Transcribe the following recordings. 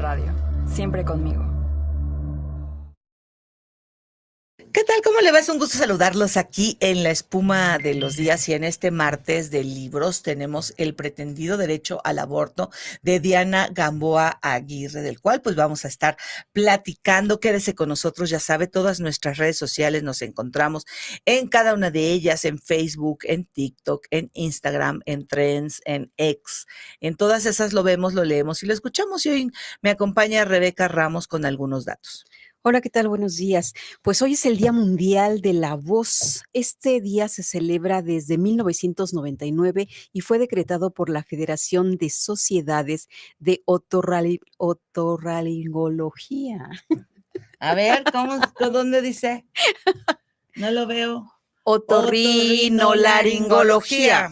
Radio, siempre conmigo. ¿Qué tal? ¿Cómo le va? Es un gusto saludarlos aquí en La Espuma de los Días, y en este martes de libros tenemos El pretendido derecho al aborto de Diana Gamboa Aguirre, del cual pues vamos a estar platicando. Quédese con nosotros, ya sabe, todas nuestras redes sociales nos encontramos en cada una de ellas, en Facebook, en TikTok, en Instagram, en Trends, en X. En todas esas lo vemos, lo leemos y lo escuchamos, y hoy me acompaña Rebeca Ramos con algunos datos. Hola, ¿qué tal? Buenos días. Pues hoy es el Día Mundial de la Voz. Este día se celebra desde 1999 y fue decretado por la Federación de Sociedades de Otorrinolaringología. A ver, ¿dónde dice? No lo veo. Otorrinolaringología.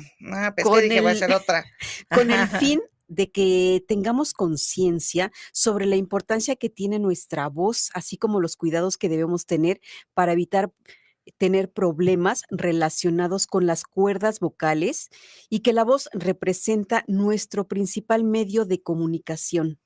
Pues que dije, va a ser otra. Con el fin de que tengamos conciencia sobre la importancia que tiene nuestra voz, así como los cuidados que debemos tener para evitar tener problemas relacionados con las cuerdas vocales, y que la voz representa nuestro principal medio de comunicación.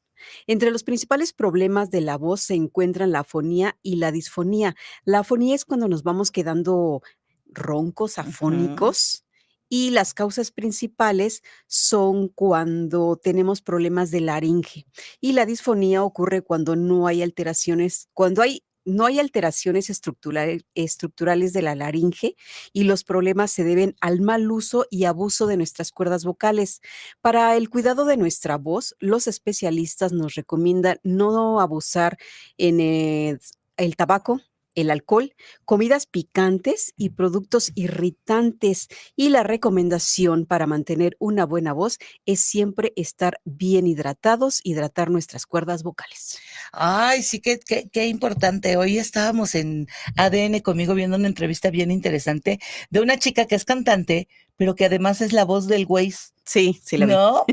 Entre los principales problemas de la voz se encuentran la afonía y la disfonía. La afonía es cuando nos vamos quedando roncos, afónicos, y las causas principales son cuando tenemos problemas de laringe. Y la disfonía ocurre cuando no hay alteraciones, no hay alteraciones estructurales de la laringe, y los problemas se deben al mal uso y abuso de nuestras cuerdas vocales. Para el cuidado de nuestra voz, los especialistas nos recomiendan no abusar en el tabaco, el alcohol, comidas picantes y productos irritantes. Y la recomendación para mantener una buena voz es siempre estar bien hidratados, hidratar nuestras cuerdas vocales. Ay, sí, qué importante. Hoy estábamos en ADN conmigo viendo una entrevista bien interesante de una chica que es cantante, pero que además es la voz del Waze. Sí, sí la vi. ¿No?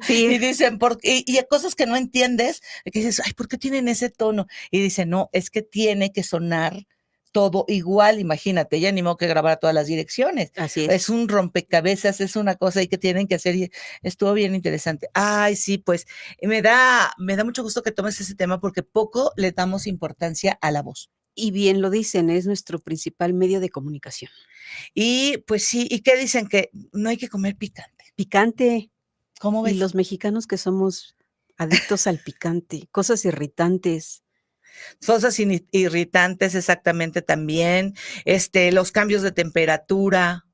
Sí. Y dicen, y hay cosas que no entiendes, que dices, ay, ¿por qué tienen ese tono? Y dicen, no, es que tiene que sonar todo igual. Imagínate, ella animó que grabara todas las direcciones. Así es. Es un rompecabezas, es una cosa ahí que tienen que hacer, y estuvo bien interesante. Ay, sí, pues me da mucho gusto que tomes ese tema, porque poco le damos importancia a la voz. Y bien lo dicen, es nuestro principal medio de comunicación. Y pues sí, ¿y qué dicen? Que no hay que comer picante. Picante. ¿Cómo ves? Y los mexicanos que somos adictos al picante, cosas irritantes. Cosas irritantes, exactamente, también, los cambios de temperatura.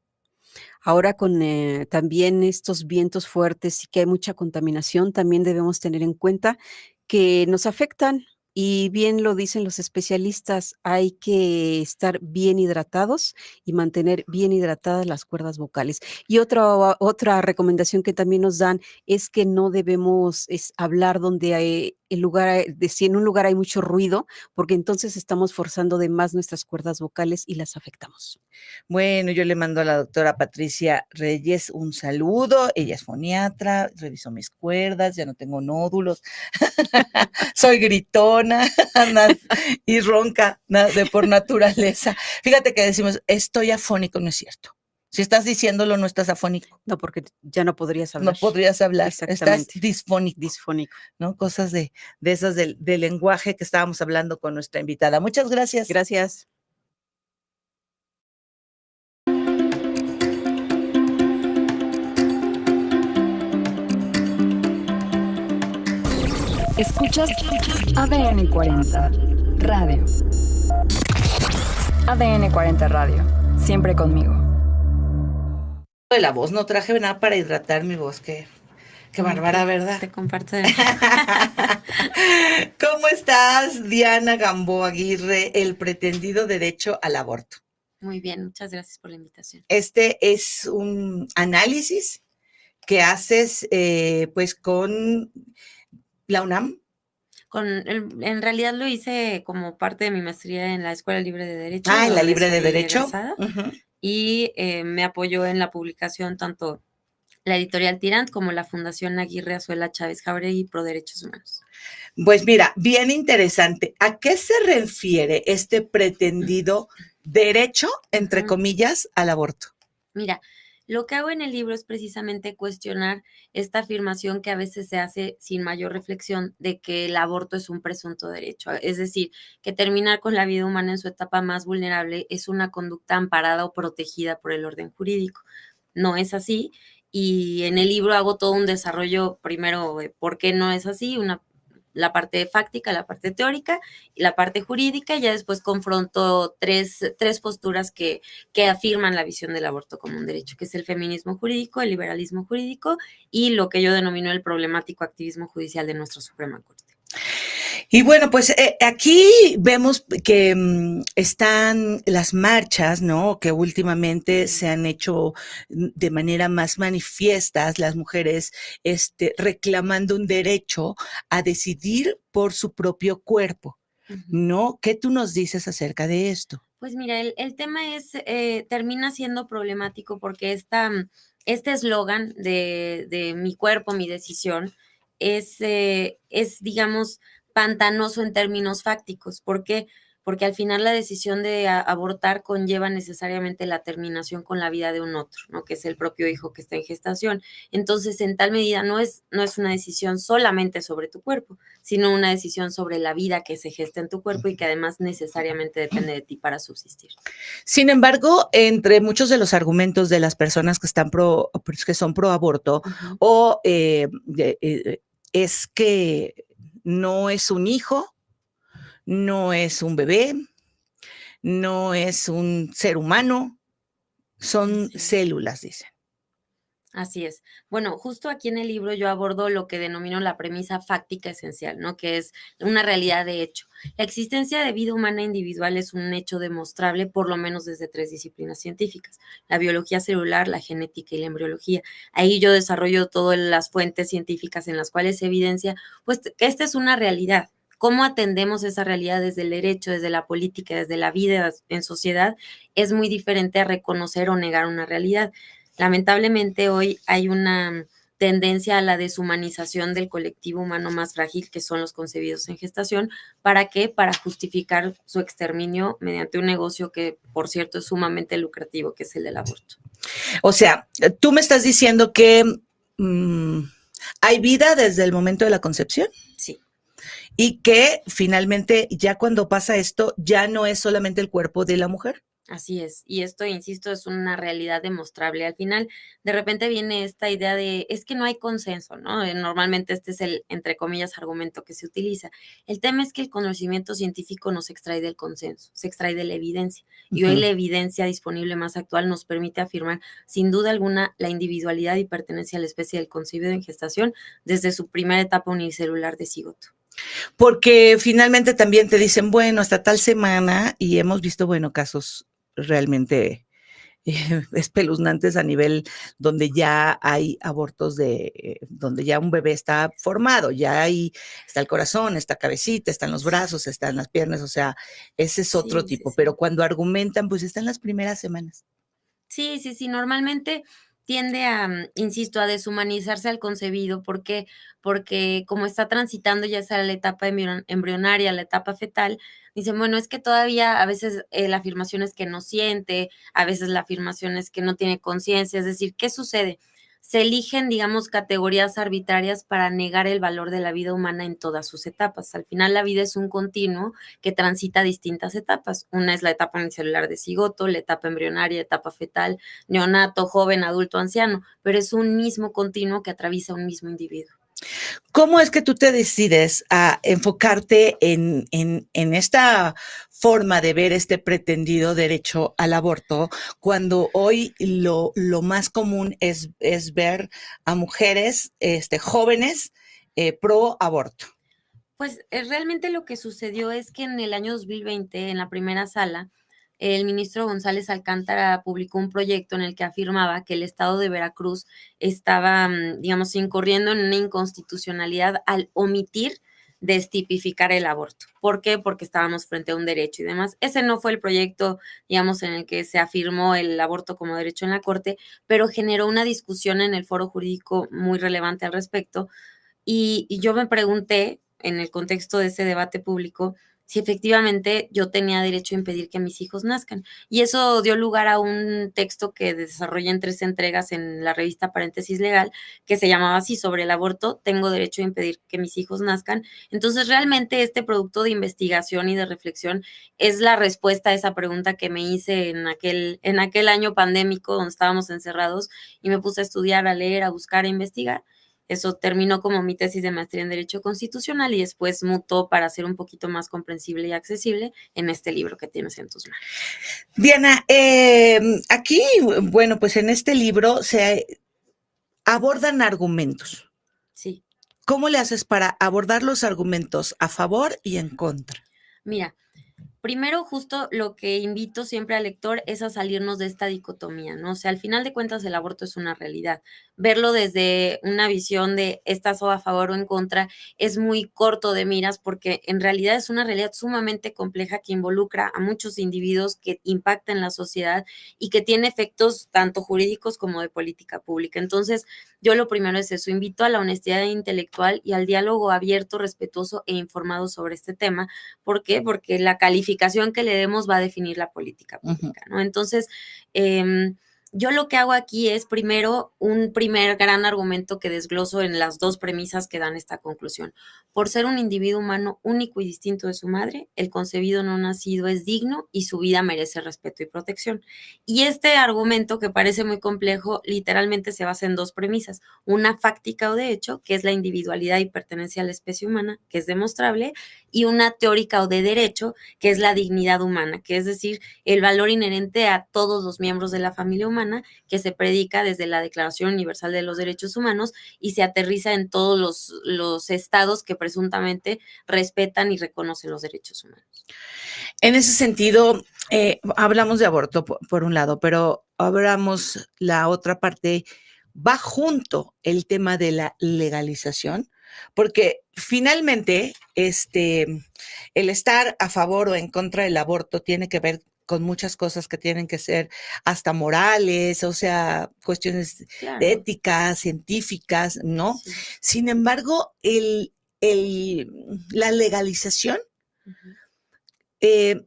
Ahora con también estos vientos fuertes y que hay mucha contaminación, también debemos tener en cuenta que nos afectan. Y bien lo dicen los especialistas, hay que estar bien hidratados y mantener bien hidratadas las cuerdas vocales. Y otra recomendación que también nos dan es que no debemos hablar donde hay si en un lugar hay mucho ruido, porque entonces estamos forzando de más nuestras cuerdas vocales y las afectamos. Bueno, yo le mando a la doctora Patricia Reyes un saludo. Ella es foniatra, revisó mis cuerdas, ya no tengo nódulos, soy gritona y ronca por naturaleza. Fíjate que decimos, estoy afónico, no es cierto. Si estás diciéndolo, no estás afónico. No, porque ya no podrías hablar. No podrías hablar, estás disfónico. Disfónico. ¿No? Cosas de esas del lenguaje que estábamos hablando con nuestra invitada. Muchas gracias. Gracias. Escuchas ADN 40 Radio. ADN 40 Radio, siempre conmigo. De la voz, no traje nada para hidratar mi voz, qué bárbara, ¿verdad? Te comparto. ¿Cómo estás, Diana Gamboa Aguirre, El pretendido derecho al aborto? Muy bien, muchas gracias por la invitación. Este es un análisis que haces pues con la UNAM. En realidad lo hice como parte de mi maestría en la Escuela Libre de Derecho. En la Libre de Derecho. Y me apoyó en la publicación tanto la editorial Tirant como la Fundación Aguirre Azuela Chávez Jauregui Pro Derechos Humanos. Pues mira, bien interesante. ¿A qué se refiere este pretendido derecho, entre comillas, al aborto? Mira, Lo que hago en el libro es precisamente cuestionar esta afirmación que a veces se hace sin mayor reflexión de que el aborto es un presunto derecho. Es decir, que terminar con la vida humana en su etapa más vulnerable es una conducta amparada o protegida por el orden jurídico. No es así. Y en el libro hago todo un desarrollo, primero, de por qué no es así, la parte fáctica, la parte teórica y la parte jurídica, y ya después confronto tres posturas que afirman la visión del aborto como un derecho, que es el feminismo jurídico, el liberalismo jurídico y lo que yo denomino el problemático activismo judicial de nuestra Suprema Corte. Y bueno, pues aquí vemos que están las marchas, ¿no? Que últimamente se han hecho de manera más manifiestas, las mujeres reclamando un derecho a decidir por su propio cuerpo, ¿no? ¿Qué tú nos dices acerca de esto? Pues mira, el tema termina siendo problemático porque este eslogan de mi cuerpo, mi decisión, es, digamos, pantanoso en términos fácticos. ¿Por qué? Porque al final la decisión de abortar conlleva necesariamente la terminación con la vida de un otro, ¿no? Que es el propio hijo que está en gestación. Entonces, en tal medida no es una decisión solamente sobre tu cuerpo, sino una decisión sobre la vida que se gesta en tu cuerpo y que además necesariamente depende de ti para subsistir. Sin embargo, entre muchos de los argumentos de las personas que están que son pro aborto, o es que no es un hijo, no es un bebé, no es un ser humano, son células, dicen. Así es. Bueno, justo aquí en el libro yo abordo lo que denomino la premisa fáctica esencial, ¿no? Que es una realidad de hecho. La existencia de vida humana individual es un hecho demostrable, por lo menos desde 3 disciplinas científicas: la biología celular, la genética y la embriología. Ahí yo desarrollo todas las fuentes científicas en las cuales se evidencia, pues, que esta es una realidad. Cómo atendemos esa realidad desde el derecho, desde la política, desde la vida en sociedad, es muy diferente a reconocer o negar una realidad. Lamentablemente hoy hay una tendencia a la deshumanización del colectivo humano más frágil, que son los concebidos en gestación. ¿Para qué? Para justificar su exterminio mediante un negocio que, por cierto, es sumamente lucrativo, que es el del aborto. O sea, tú me estás diciendo que hay vida desde el momento de la concepción. Sí. Y que finalmente ya cuando pasa esto, ya no es solamente el cuerpo de la mujer. Así es, y esto, insisto, es una realidad demostrable. Al final, de repente viene esta idea de, es que no hay consenso, ¿no? Normalmente este es el, entre comillas, argumento que se utiliza. El tema es que el conocimiento científico no se extrae del consenso, se extrae de la evidencia. Y hoy la evidencia disponible más actual nos permite afirmar, sin duda alguna, la individualidad y pertenencia a la especie del concebido en gestación desde su primera etapa unicelular de cigoto. Porque finalmente también te dicen, bueno, hasta tal semana, y hemos visto, bueno, casos realmente espeluznantes a nivel donde ya hay abortos donde ya un bebé está formado, ya ahí está el corazón, está cabecita, están los brazos, están las piernas, o sea, ese es otro tipo, pero cuando argumentan, pues están las primeras semanas. Sí, normalmente tiende a, insisto, a deshumanizarse al concebido. ¿Por qué? Porque como está transitando ya sea la etapa embrionaria, la etapa fetal, dicen, bueno, es que todavía a veces la afirmación es que no siente, a veces la afirmación es que no tiene conciencia. Es decir, ¿qué sucede? Se eligen, digamos, categorías arbitrarias para negar el valor de la vida humana en todas sus etapas. Al final, la vida es un continuo que transita distintas etapas. Una es la etapa unicelular de cigoto, la etapa embrionaria, etapa fetal, neonato, joven, adulto, anciano, pero es un mismo continuo que atraviesa un mismo individuo. ¿Cómo es que tú te decides a enfocarte en esta forma de ver este pretendido derecho al aborto, cuando hoy lo más común es ver a mujeres jóvenes pro aborto? Pues realmente lo que sucedió es que en el año 2020, en la primera sala, el ministro González Alcántara publicó un proyecto en el que afirmaba que el estado de Veracruz estaba, digamos, incurriendo en una inconstitucionalidad al omitir destipificar el aborto. ¿Por qué? Porque estábamos frente a un derecho y demás. Ese no fue el proyecto, digamos, en el que se afirmó el aborto como derecho en la Corte, pero generó una discusión en el foro jurídico muy relevante al respecto. Y yo me pregunté, en el contexto de ese debate público, si efectivamente yo tenía derecho a impedir que mis hijos nazcan. Y eso dio lugar a un texto que desarrollé en 3 entregas en la revista Paréntesis Legal, que se llamaba así, sobre el aborto, tengo derecho a impedir que mis hijos nazcan. Entonces, realmente este producto de investigación y de reflexión es la respuesta a esa pregunta que me hice en aquel año pandémico donde estábamos encerrados, y me puse a estudiar, a leer, a buscar, a investigar. Eso terminó como mi tesis de maestría en Derecho Constitucional y después mutó para ser un poquito más comprensible y accesible en este libro que tienes en tus manos. Diana, aquí, bueno, pues en este libro se abordan argumentos. Sí. ¿Cómo le haces para abordar los argumentos a favor y en contra? Mira, primero, justo lo que invito siempre al lector es a salirnos de esta dicotomía, ¿no? O sea, al final de cuentas el aborto es una realidad. Verlo desde una visión de estás o a favor o en contra es muy corto de miras, porque en realidad es una realidad sumamente compleja que involucra a muchos individuos, que impacta en la sociedad y que tiene efectos tanto jurídicos como de política pública. Entonces, yo lo primero es eso, invito a la honestidad intelectual y al diálogo abierto, respetuoso e informado sobre este tema. ¿Por qué? Porque la calificación que le demos va a definir la política pública, ¿no? Entonces, yo lo que hago aquí es primero un primer gran argumento que desgloso en las 2 premisas que dan esta conclusión. Por ser un individuo humano único y distinto de su madre, el concebido no nacido es digno y su vida merece respeto y protección. Y este argumento, que parece muy complejo, literalmente se basa en 2 premisas. Una fáctica o de hecho, que es la individualidad y pertenencia a la especie humana, que es demostrable, y una teórica o de derecho, que es la dignidad humana, que es decir, el valor inherente a todos los miembros de la familia humana, que se predica desde la Declaración Universal de los Derechos Humanos y se aterriza en todos los estados que presuntamente respetan y reconocen los derechos humanos. En ese sentido, hablamos de aborto por un lado, pero hablamos la otra parte, va junto el tema de la legalización, porque finalmente el estar a favor o en contra del aborto tiene que ver con muchas cosas que tienen que ser hasta morales, o sea, cuestiones Claro. éticas, científicas, ¿no? Sí. Sin embargo, la legalización,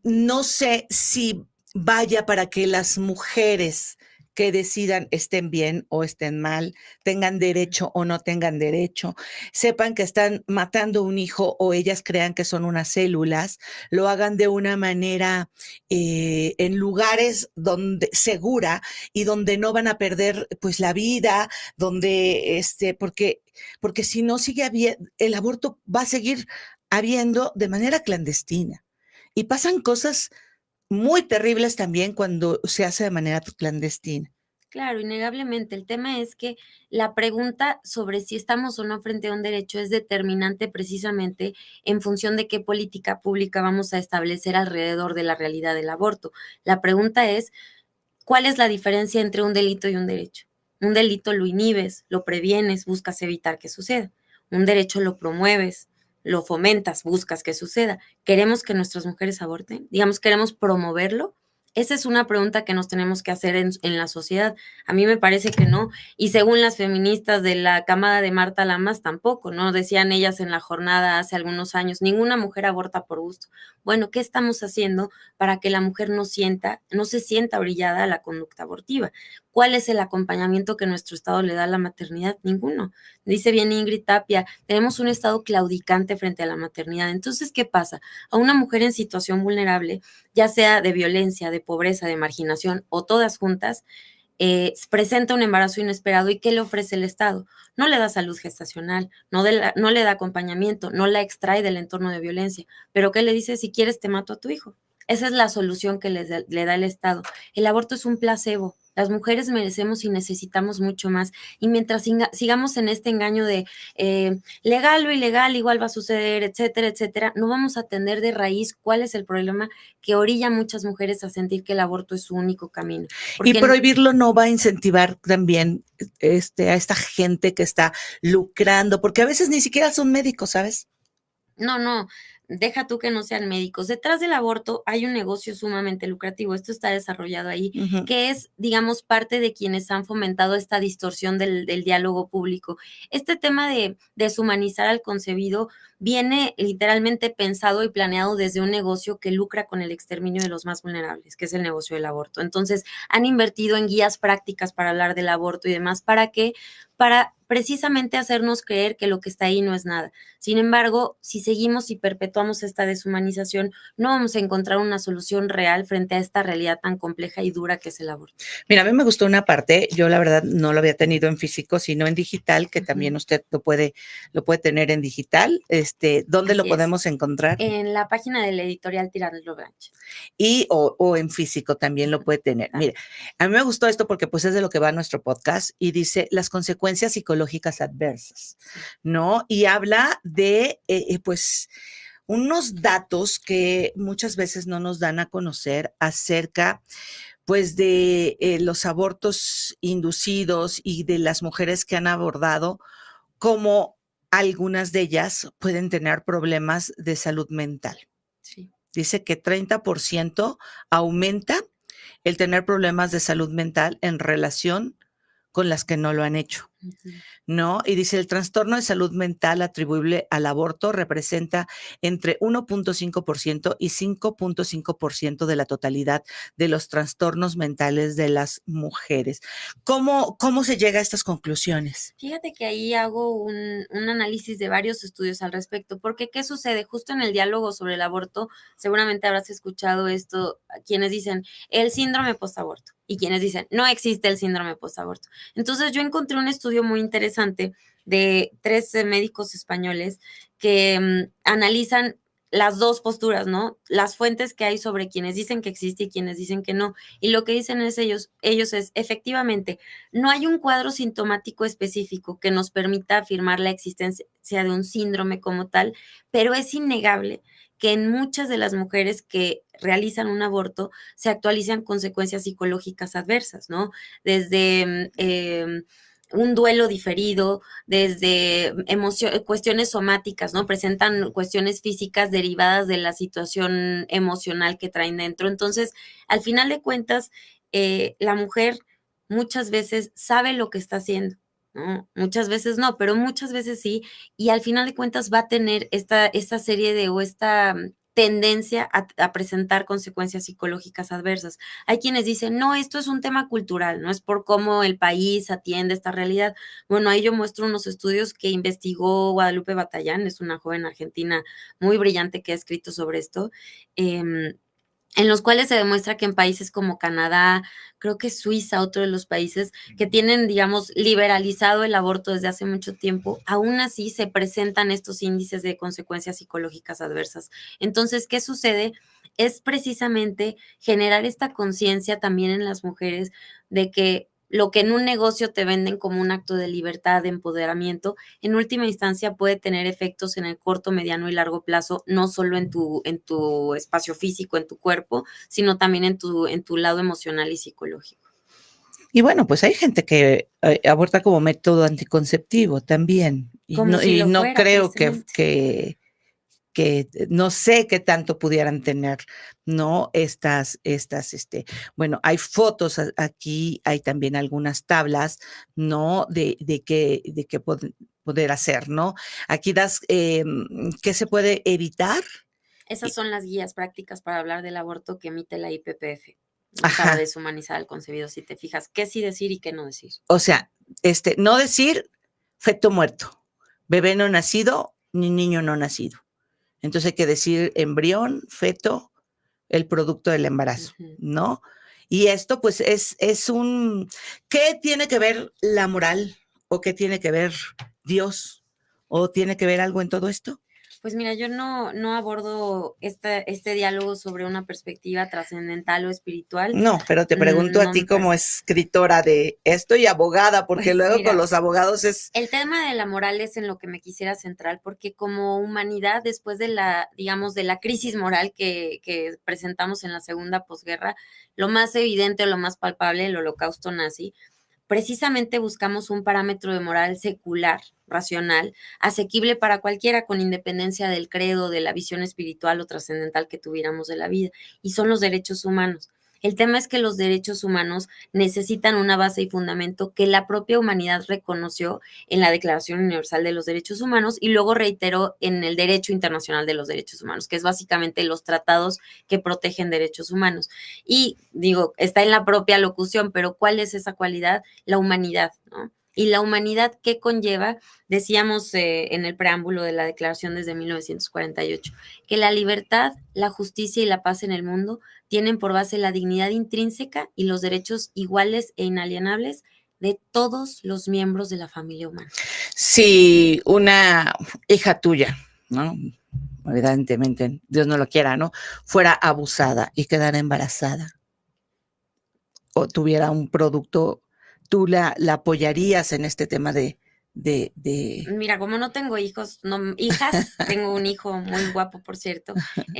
no sé si vaya para que las mujeres que decidan estén bien o estén mal, tengan derecho o no tengan derecho, sepan que están matando un hijo o ellas crean que son unas células, lo hagan de una manera en lugares donde segura y donde no van a perder pues la vida, donde porque si no sigue habiendo, el aborto va a seguir habiendo de manera clandestina. Y pasan cosas muy terribles también cuando se hace de manera clandestina. Claro, innegablemente. El tema es que la pregunta sobre si estamos o no frente a un derecho es determinante precisamente en función de qué política pública vamos a establecer alrededor de la realidad del aborto. La pregunta es, ¿cuál es la diferencia entre un delito y un derecho? Un delito lo inhibes, lo previenes, buscas evitar que suceda. Un derecho lo promueves, lo fomentas, buscas que suceda. ¿Queremos que nuestras mujeres aborten? Digamos, ¿queremos promoverlo? Esa es una pregunta que nos tenemos que hacer en la sociedad. A mí me parece que no, y según las feministas de la camada de Marta Lamas tampoco, ¿no? Decían ellas en la jornada hace algunos años, ninguna mujer aborta por gusto. Bueno, ¿qué estamos haciendo para que la mujer no se sienta orillada a la conducta abortiva? ¿Cuál es el acompañamiento que nuestro Estado le da a la maternidad? Ninguno. Dice bien Ingrid Tapia, tenemos un Estado claudicante frente a la maternidad. Entonces, ¿qué pasa? A una mujer en situación vulnerable, ya sea de violencia, de pobreza, de marginación o todas juntas, presenta un embarazo inesperado. ¿Y qué le ofrece el Estado? No le da salud gestacional, no le da acompañamiento, no la extrae del entorno de violencia, pero ¿qué le dice? Si quieres te mato a tu hijo. Esa es la solución que le da el Estado. El aborto es un placebo. Las mujeres merecemos y necesitamos mucho más. Y mientras sigamos en este engaño de legal o ilegal, igual va a suceder, etcétera, etcétera, no vamos a atender de raíz cuál es el problema que orilla a muchas mujeres a sentir que el aborto es su único camino. Y prohibirlo no va a incentivar también a esta gente que está lucrando, porque a veces ni siquiera son médicos, ¿sabes? No, deja tú que no sean médicos, detrás del aborto hay un negocio sumamente lucrativo, esto está desarrollado ahí, Ujú. que es, digamos, parte de quienes han fomentado esta distorsión del diálogo público. Este tema de deshumanizar al concebido viene literalmente pensado y planeado desde un negocio que lucra con el exterminio de los más vulnerables, que es el negocio del aborto. Entonces, han invertido en guías prácticas para hablar del aborto y demás. ¿Para qué? Para precisamente hacernos creer que lo que está ahí no es nada. Sin embargo, si seguimos y perpetuamos esta deshumanización, no vamos a encontrar una solución real frente a esta realidad tan compleja y dura que es el aborto. Mira, a mí me gustó una parte, yo la verdad no lo había tenido en físico, sino en digital, que también usted lo puede tener en digital. ¿Dónde lo Así es. podemos encontrar? En la página de la editorial Tirarlo Blanche. O en físico también lo puede tener. Mire, a mí me gustó esto porque pues es de lo que va nuestro podcast y dice las consecuencias psicológicas adversas, ¿no? Y habla de, pues, unos datos que muchas veces no nos dan a conocer acerca, pues, de los abortos inducidos y de las mujeres que han abordado, cómo algunas de ellas pueden tener problemas de salud mental. Sí. Dice que 30% aumenta el tener problemas de salud mental en relación con las que no lo han hecho, ¿no? Y dice, el trastorno de salud mental atribuible al aborto representa entre 1.5% y 5.5% de la totalidad de los trastornos mentales de las mujeres. ¿Cómo se llega a estas conclusiones? Fíjate que ahí hago un análisis de varios estudios al respecto, porque ¿qué sucede? Justo en el diálogo sobre el aborto, seguramente habrás escuchado esto, quienes dicen el síndrome postaborto y quienes dicen no existe el síndrome postaborto. Entonces yo encontré un estudio muy interesante de 3 médicos españoles que analizan las dos posturas, ¿no? Las fuentes que hay sobre quienes dicen que existe y quienes dicen que no. Y lo que dicen es ellos es, efectivamente, no hay un cuadro sintomático específico que nos permita afirmar la existencia de un síndrome como tal, pero es innegable que en muchas de las mujeres que realizan un aborto se actualizan consecuencias psicológicas adversas, ¿no? Desde un duelo diferido, desde cuestiones somáticas, ¿no? Presentan cuestiones físicas derivadas de la situación emocional que traen dentro. Entonces, al final de cuentas, la mujer muchas veces sabe lo que está haciendo, ¿no? Muchas veces no, pero muchas veces sí, y al final de cuentas va a tener esta serie de o esta tendencia a presentar consecuencias psicológicas adversas. Hay quienes dicen, no, esto es un tema cultural, no es por cómo el país atiende esta realidad. Bueno, ahí yo muestro unos estudios que investigó Guadalupe Batallán, es una joven argentina muy brillante que ha escrito sobre esto, en los cuales se demuestra que en países como Canadá, creo que Suiza, otro de los países que tienen, digamos, liberalizado el aborto desde hace mucho tiempo, aún así se presentan estos índices de consecuencias psicológicas adversas. Entonces, ¿qué sucede? Es precisamente generar esta conciencia también en las mujeres de que lo que en un negocio te venden como un acto de libertad, de empoderamiento, en última instancia puede tener efectos en el corto, mediano y largo plazo, no solo en tu espacio físico, en tu cuerpo, sino también en tu lado emocional y psicológico. Y bueno, pues hay gente que aborta como método anticonceptivo también. Como si lo no fuera, creo tristemente. que no sé qué tanto pudieran tener, ¿no? Bueno, hay fotos aquí, hay también algunas tablas, ¿no? De qué poder hacer, ¿no? Aquí das, ¿qué se puede evitar? Esas son las guías prácticas para hablar del aborto que emite la IPPF, ¿no? Para Ajá. deshumanizar al concebido, si te fijas, qué sí decir y qué no decir. O sea, no decir feto muerto, bebé no nacido, ni niño no nacido. Entonces hay que decir embrión, feto, el producto del embarazo, ¿no? Y esto pues es ¿qué tiene que ver la moral o qué tiene que ver Dios o tiene que ver algo en todo esto? Pues mira, yo no abordo este diálogo sobre una perspectiva trascendental o espiritual. No, pero te pregunto a No ti me como parece. escritora de esto y abogada, porque Pues luego con mira, los abogados es... el tema de la moral es en lo que me quisiera centrar, porque como humanidad, después de la, digamos, de la crisis moral que presentamos en la segunda posguerra, lo más evidente o lo más palpable, el holocausto nazi, precisamente buscamos un parámetro de moral secular, racional, asequible para cualquiera con independencia del credo, de la visión espiritual o trascendental que tuviéramos de la vida, y son los derechos humanos. El tema es que los derechos humanos necesitan una base y fundamento que la propia humanidad reconoció en la Declaración Universal de los Derechos Humanos y luego reiteró en el Derecho Internacional de los Derechos Humanos, que es básicamente los tratados que protegen derechos humanos. Y digo, está en la propia locución, pero ¿cuál es esa cualidad? La humanidad, ¿no? Y la humanidad, ¿qué conlleva? Decíamos en el preámbulo de la declaración desde 1948, que la libertad, la justicia y la paz en el mundo tienen por base la dignidad intrínseca y los derechos iguales e inalienables de todos los miembros de la familia humana. Si una hija tuya, ¿no? Evidentemente, Dios no lo quiera, ¿no? Fuera abusada y quedara embarazada o tuviera un producto, ¿tú la apoyarías en este tema de...? Mira, como no tengo hijos, hijas, tengo un hijo muy guapo, por cierto,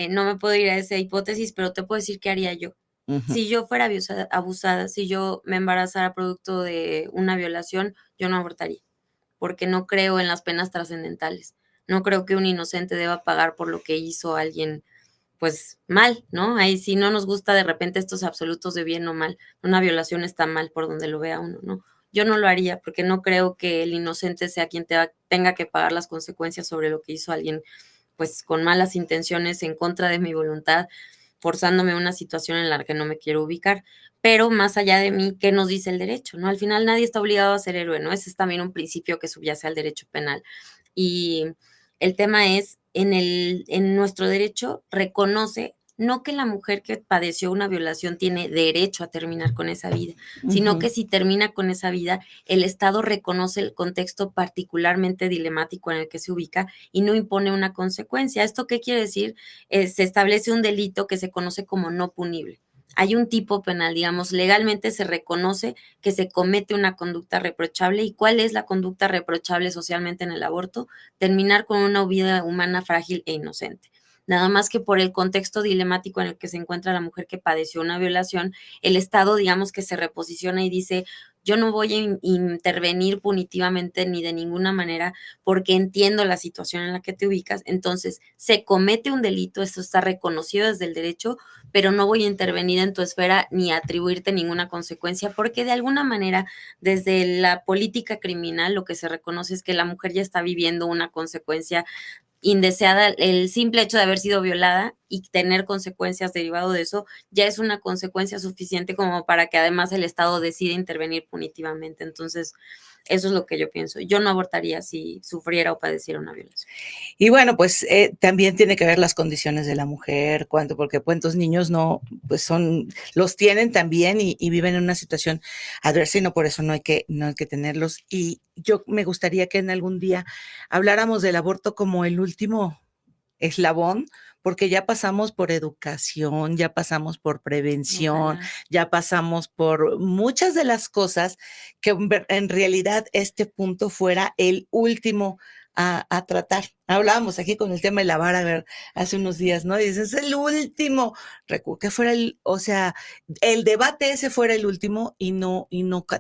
no me puedo ir a esa hipótesis, pero te puedo decir qué haría yo. Si yo fuera abusada, si yo me embarazara producto de una violación, yo no abortaría, porque no creo en las penas trascendentales. No creo que un inocente deba pagar por lo que hizo alguien, pues, mal, ¿no? Ahí sí no nos gusta de repente estos absolutos de bien o mal. Una violación está mal por donde lo vea uno, ¿no? Yo no lo haría porque no creo que el inocente sea quien tenga que pagar las consecuencias sobre lo que hizo alguien, pues, con malas intenciones, en contra de mi voluntad, forzándome a una situación en la que no me quiero ubicar. Pero más allá de mí, ¿qué nos dice el derecho? ¿No? Al final nadie está obligado a ser héroe, ¿no? Ese es también un principio que subyace al derecho penal. Y el tema es, en nuestro derecho reconoce no que la mujer que padeció una violación tiene derecho a terminar con esa vida, sino que si termina con esa vida, el Estado reconoce el contexto particularmente dilemático en el que se ubica y no impone una consecuencia. ¿Esto qué quiere decir? Se establece un delito que se conoce como no punible. Hay un tipo penal, digamos, legalmente se reconoce que se comete una conducta reprochable. ¿Y cuál es la conducta reprochable socialmente en el aborto? Terminar con una vida humana frágil e inocente. Nada más que por el contexto dilemático en el que se encuentra la mujer que padeció una violación, el Estado, digamos, que se reposiciona y dice, yo no voy a intervenir punitivamente ni de ninguna manera porque entiendo la situación en la que te ubicas. Entonces, se comete un delito, esto está reconocido desde el derecho, pero no voy a intervenir en tu esfera ni a atribuirte ninguna consecuencia, porque de alguna manera, desde la política criminal, lo que se reconoce es que la mujer ya está viviendo una consecuencia indeseada. El simple hecho de haber sido violada y tener consecuencias derivado de eso ya es una consecuencia suficiente como para que además el Estado decida intervenir punitivamente. Entonces, eso es lo que yo pienso. Yo no abortaría si sufriera o padeciera una violación. Y bueno, pues también tiene que ver las condiciones de la mujer, porque cuántos niños no, pues los tienen también y viven en una situación adversa y no por eso no hay que tenerlos. Y yo me gustaría que en algún día habláramos del aborto como el último eslabón, porque ya pasamos por educación, ya pasamos por prevención, ya pasamos por muchas de las cosas que en realidad este punto fuera el último a tratar. Hablábamos aquí con el tema de la vara, a ver, hace unos días, ¿no? Y dices, es el último recurso, que fuera el debate ese fuera el último y no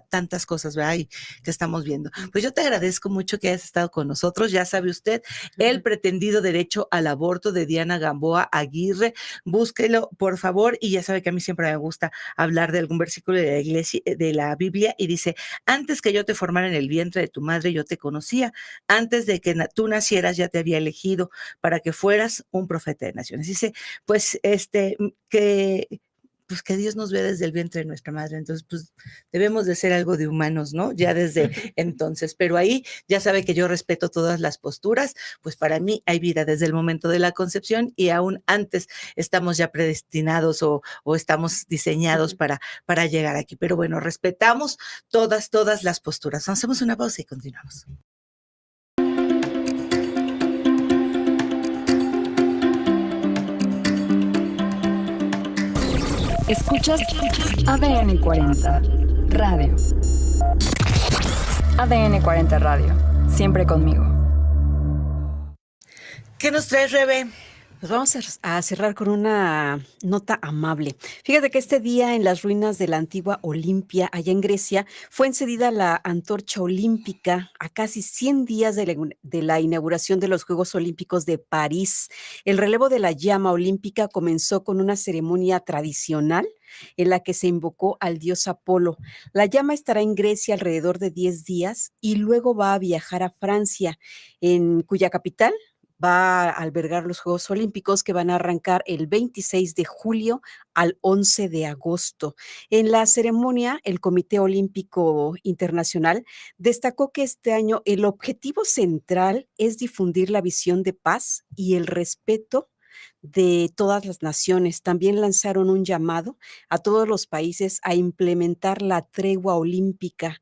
tantas cosas, ¿verdad? Y que estamos viendo. Pues yo te agradezco mucho que hayas estado con nosotros. Ya sabe usted, El pretendido derecho al aborto de Diana Gamboa Aguirre. Búsquelo, por favor. Y ya sabe que a mí siempre me gusta hablar de algún versículo de la iglesia, de la Biblia, y dice, antes que yo te formara en el vientre de tu madre, yo te conocía. Antes de que tú nacieras, ya te había elegido para que fueras un profeta de naciones. Dice, pues, que Dios nos ve desde el vientre de nuestra madre. Entonces, pues, debemos de ser algo de humanos, ¿no? Ya desde entonces. Pero ahí ya sabe que yo respeto todas las posturas. Pues para mí hay vida desde el momento de la concepción y aún antes estamos ya predestinados o estamos diseñados para llegar aquí. Pero bueno, respetamos todas las posturas. Hacemos una pausa y continuamos. Escuchas ADN 40 Radio. ADN 40 Radio. Siempre conmigo. ¿Qué nos traes, Rebe? Pues vamos a cerrar con una nota amable. Fíjate que este día en las ruinas de la antigua Olimpia, allá en Grecia, fue encendida la antorcha olímpica a casi 100 días de la inauguración de los Juegos Olímpicos de París. El relevo de la llama olímpica comenzó con una ceremonia tradicional en la que se invocó al dios Apolo. La llama estará en Grecia alrededor de 10 días y luego va a viajar a Francia, en cuya capital va a albergar los Juegos Olímpicos que van a arrancar el 26 de julio al 11 de agosto. En la ceremonia, el Comité Olímpico Internacional destacó que este año el objetivo central es difundir la visión de paz y el respeto de todas las naciones. También lanzaron un llamado a todos los países a implementar la tregua olímpica,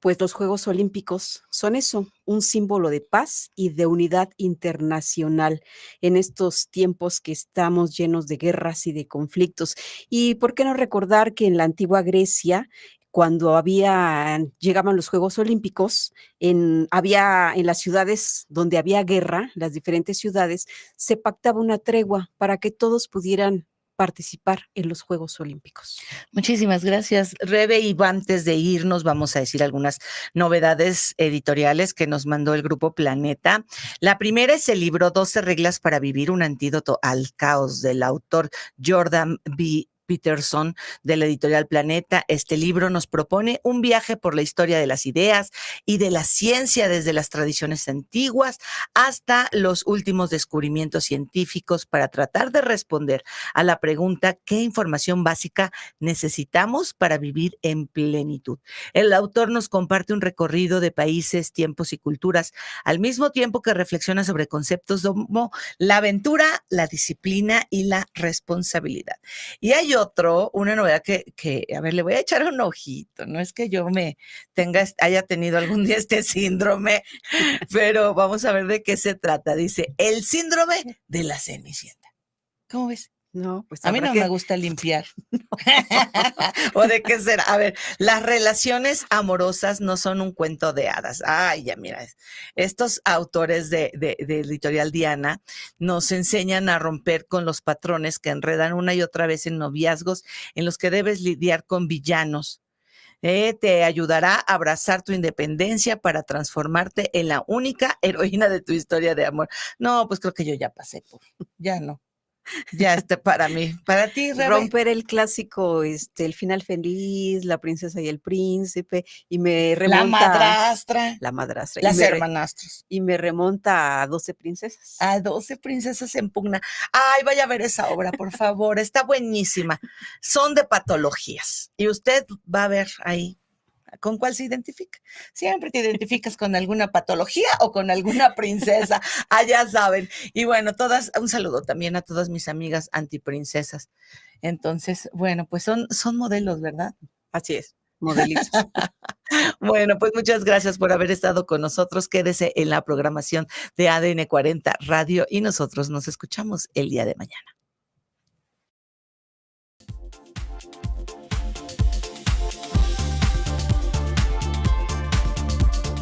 pues los Juegos Olímpicos son eso, un símbolo de paz y de unidad internacional en estos tiempos que estamos llenos de guerras y de conflictos. Y por qué no recordar que en la antigua Grecia, cuando llegaban los Juegos Olímpicos, había en las ciudades donde había guerra, las diferentes ciudades, se pactaba una tregua para que todos pudieran participar en los Juegos Olímpicos. Muchísimas gracias, Rebe. Y antes de irnos, vamos a decir algunas novedades editoriales que nos mandó el Grupo Planeta. La primera es el libro 12 reglas para vivir un antídoto al caos, del autor Jordan B. Peterson, de la editorial Planeta. Este libro nos propone un viaje por la historia de las ideas y de la ciencia, desde las tradiciones antiguas hasta los últimos descubrimientos científicos, para tratar de responder a la pregunta: ¿qué información básica necesitamos para vivir en plenitud? El autor nos comparte un recorrido de países, tiempos y culturas, al mismo tiempo que reflexiona sobre conceptos como la aventura, la disciplina y la responsabilidad. Y hay una novedad que, a ver, le voy a echar un ojito. No es que yo haya tenido algún día este síndrome, pero vamos a ver de qué se trata. Dice, el síndrome de la Cenicienta. ¿Cómo ves? No, pues A mí no me gusta limpiar. ¿O de qué será? A ver, las relaciones amorosas no son un cuento de hadas. Ay, ya mira, estos autores de Editorial Diana nos enseñan a romper con los patrones que enredan una y otra vez en noviazgos en los que debes lidiar con villanos. Te ayudará a abrazar tu independencia para transformarte en la única heroína de tu historia de amor. No, pues creo que yo ya pasé ya no. Ya está para mí. Para ti, Rebe. Romper el clásico, el final feliz, la princesa y el príncipe, y me remonta... La madrastra. madrastra. Las hermanastros. Y me remonta a 12 princesas. A 12 princesas en pugna. Ay, vaya a ver esa obra, por favor. Está buenísima. Son de patologías. Y usted va a ver ahí ¿con cuál se identifica? Siempre te identificas con alguna patología o con alguna princesa, ya saben. Y bueno, un saludo también a todas mis amigas antiprincesas. Entonces, bueno, pues son modelos, ¿verdad? Así es, modelitos. Bueno, pues muchas gracias por haber estado con nosotros. Quédese en la programación de ADN 40 Radio y nosotros nos escuchamos el día de mañana.